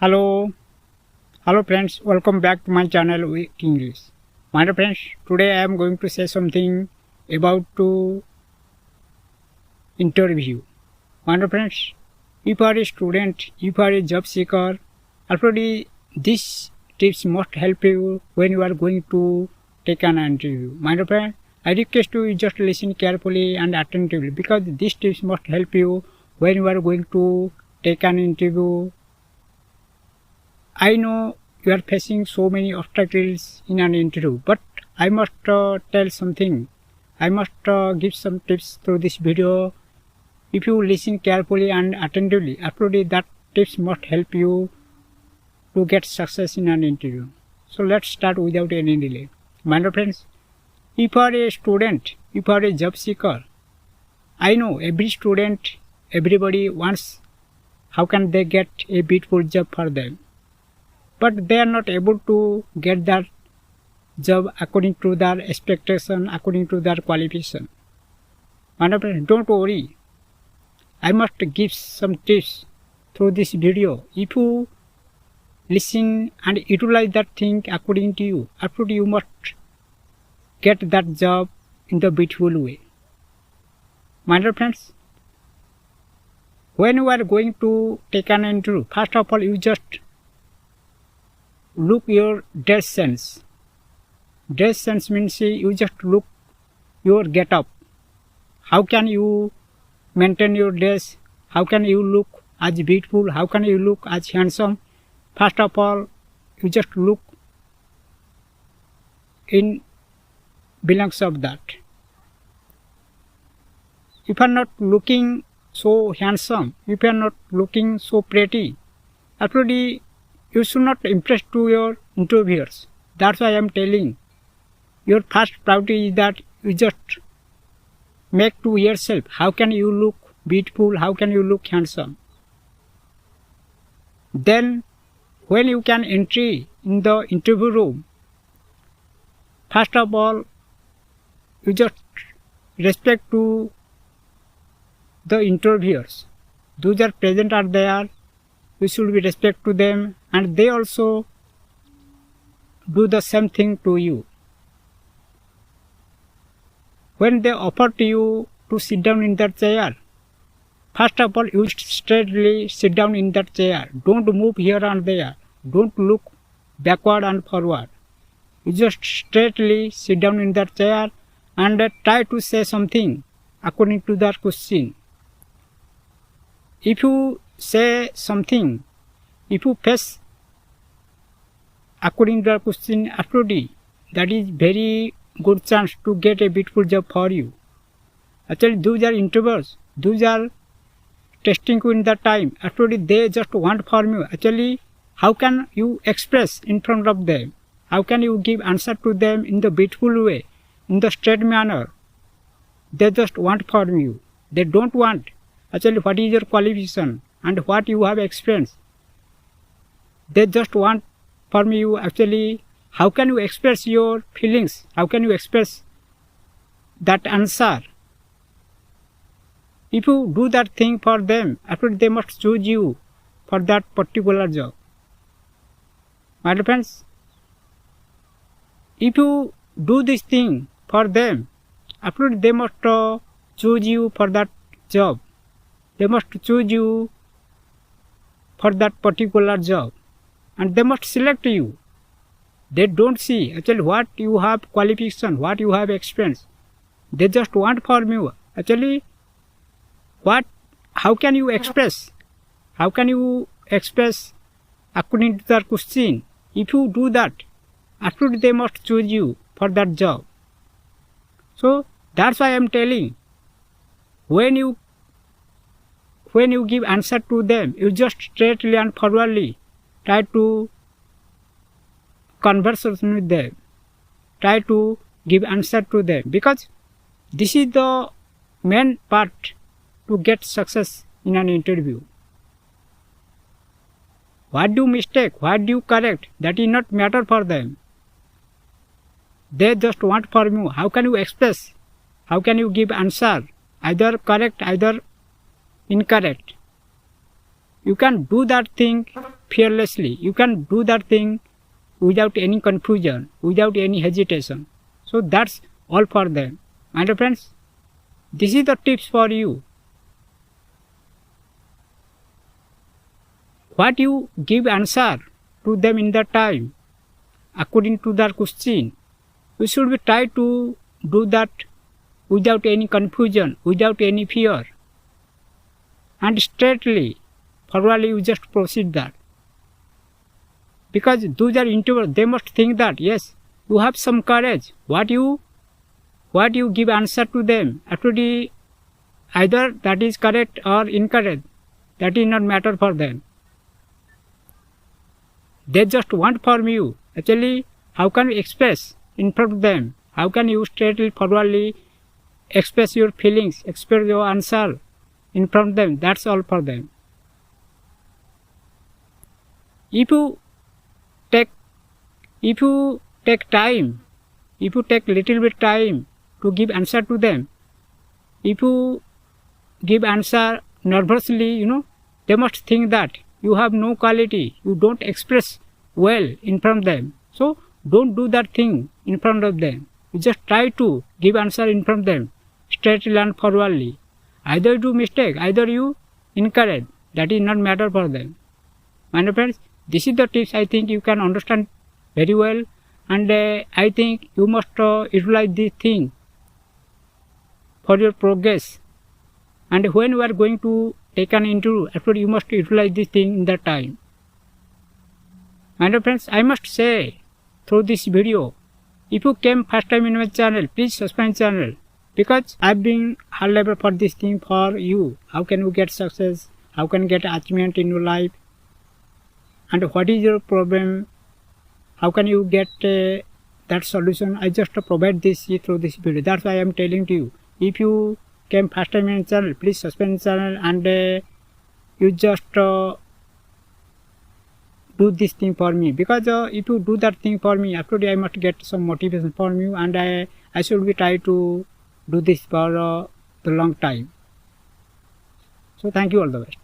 Hello, friends, welcome back to my channel Weak English. My dear friends, today I am going to say something about to interview. My dear friends, if you are a student, if you are a job seeker, already these tips must help you when you are going to take an interview. My dear friend, I request you just listen carefully and attentively because these tips must help you when you are going to take an interview. I know you are facing so many obstacles in an interview, but I must tell something. I must give some tips through this video. If you listen carefully and attentively, absolutely that tips must help you to get success in an interview. So let's start without any delay. My dear friends, if you are a student, if you are a job seeker, I know every student, everybody wants how can they get a beautiful job for them. But they are not able to get that job according to their expectation, according to their qualification. My dear friends, don't worry. I must give some tips through this video. If you listen and utilize that thing according to you, absolutely you must get that job in the beautiful way. My dear friends, when you are going to take an interview, first of all you just look your dress sense. Dress sense means you just look your get up. How can you maintain your dress? How can you look as beautiful? How can you look as handsome? First of all, you just look in belongs of that. If you are not looking so handsome, if you are not looking so pretty, absolutely you should not impress to your interviewers. That's why I am telling. Your first priority is that you just make to yourself. How can you look beautiful? How can you look handsome? Then, when you can enter in the interview room, first of all, you just respect to the interviewers. Those are present are there. You should be respect to them, and they also do the same thing to you. When they offer to you to sit down in that chair, first of all you straightly sit down in that chair. Don't move here and there. Don't look backward and forward. You just straightly sit down in that chair and try to say something according to that question. If you say something, if you face according to the question absolutely, that is very good chance to get a beautiful job for you. Actually, those are interviews, those are testing you in that time. Actually, they just want from you. Actually, how can you express in front of them? How can you give answer to them in the beautiful way, in the straight manner? They just want from you. They don't want actually what is your qualification and what you have experienced. They just want from you actually how can you express your feelings, how can you express that answer. If you do that thing for them, after they must choose you for that particular job. My dear friends, if you do this thing for them, after they must choose you for that job. They must choose you for that particular job, and they must select you. They don't see actually what you have qualification, what you have experience. They just want from you actually how can you express? How can you express according to their question? If you do that, actually they must choose you for that job. So that's why I am telling. When you give answer to them, you just straightly and forwardly try to conversation with them. Try to give answer to them because this is the main part to get success in an interview. What do you mistake? What do you correct? That is not matter for them. They just want from you. How can you express? How can you give answer? Either correct, either incorrect. You can do that thing fearlessly. You can do that thing without any confusion, without any hesitation. So that's all for them. My dear friends, this is the tips for you. What you give answer to them in that time, according to their question, we should be try to do that without any confusion, without any fear. And straightly, forwardly you just proceed that. Because those are introverts, they must think that, yes, you have some courage. What you give answer to them, actually, either that is correct or incorrect, that is not matter for them. They just want from you. Actually, how can you express in front of them? How can you straightly, forwardly express your feelings, express your answer in front of them? That's all for them. If you take time, if you take little bit time to give answer to them, if you give answer nervously, they must think that you have no quality, you don't express well in front of them. So don't do that thing in front of them. You just try to give answer in front of them, straightly and forwardly. Either you do mistake, either you incorrect. That is not matter for them. My dear friends, this is the tips I think you can understand very well, and I think you must utilize this thing for your progress. And when you are going to take an interview, actually you must utilize this thing in that time. My dear friends, I must say through this video, if you came first time in my channel, please subscribe channel, because I've been hard labor for this thing for you. How can you get success? How can you get achievement in your life? And what is your problem? How can you get that solution? I just provide this through this video. That's why I am telling to you. If you came first time in channel, please subscribe channel, and you just do this thing for me, because if you do that thing for me, after I must get some motivation from you, and I should be try to do this for the long time. So thank you, all the best.